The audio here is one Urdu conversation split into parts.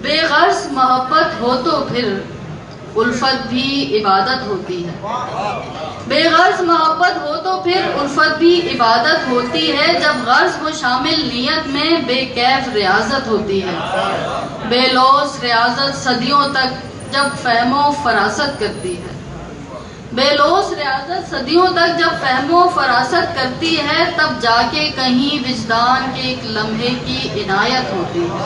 بے غرض محبت ہو تو پھر الفت بھی عبادت ہوتی ہے. بے غرض محبت ہو تو پھر الفت بھی عبادت ہوتی ہے. جب غرض ہو شامل نیت میں بے کیف ریاضت ہوتی ہے. بے لوث ریاضت صدیوں تک جب فہم و فراست کرتی ہے. بے لوث ریاضت صدیوں تک جب فہم و فراست کرتی ہے. تب جا کے کہیں وجدان کے ایک لمحے کی عنایت ہوتی ہے.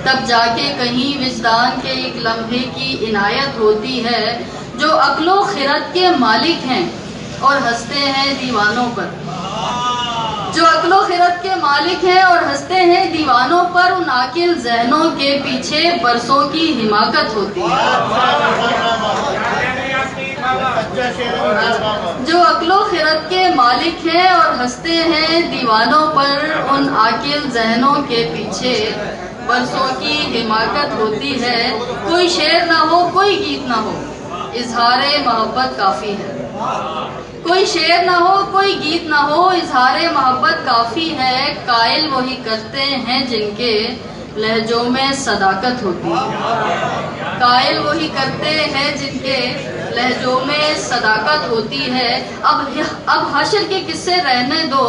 تب جا کے کہیں وجدان کے ایک لمحے کی عنایت ہوتی ہے. جو عقل و خرد کے مالک ہیں اور ہنستے ہیں دیوانوں پر. جو عقل و خرد کے مالک ہیں اور ہنستے ہیں دیوانوں پر. ان عاقل ذہنوں کے پیچھے برسوں کی حماقت ہوتی ہے. جو عقل و خرد کے مالک ہیں اور ہنستے ہیں دیوانوں پر. ان عاقل ذہنوں کے پیچھے برسوں کی حماقت ہوتی ہے. کوئی شعر نہ ہو کوئی گیت نہ ہو اظہار محبت کافی ہے. کوئی شعر نہ ہو کوئی گیت نہ ہو اظہار محبت کافی ہے. قائل وہی کرتے ہیں جن کے لہجوں میں صداقت ہوتی ہے. قائل وہی کرتے ہیں جن کے لہجوں میں صداقت ہوتی ہے. اب حشر کے قصے رہنے دو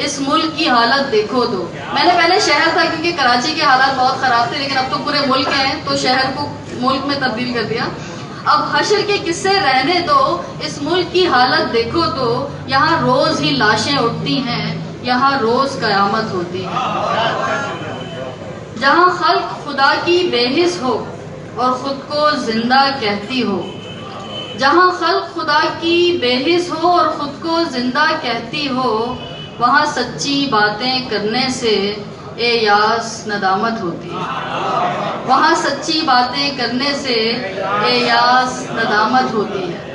اس ملک کی حالت دیکھو دو. میں نے پہلے شہر تھا کیونکہ کراچی کے حالات بہت خراب تھے, لیکن اب تو پورے ملک ہیں تو شہر کو ملک میں تبدیل کر دیا. اب حشر کے قصے رہنے دو اس ملک کی حالت دیکھو تو. یہاں روز ہی لاشیں اٹھتی ہیں یہاں روز قیامت ہوتی ہے. جہاں خلق خدا کی بے حس ہو اور خود کو زندہ کہتی ہو. جہاں خلق خدا کی بے حس ہو اور خود کو زندہ کہتی ہو. وہاں سچی باتیں کرنے سے اے یاس ندامت ہوتی ہے. وہاں سچی باتیں کرنے سے اے یاس ندامت ہوتی ہے.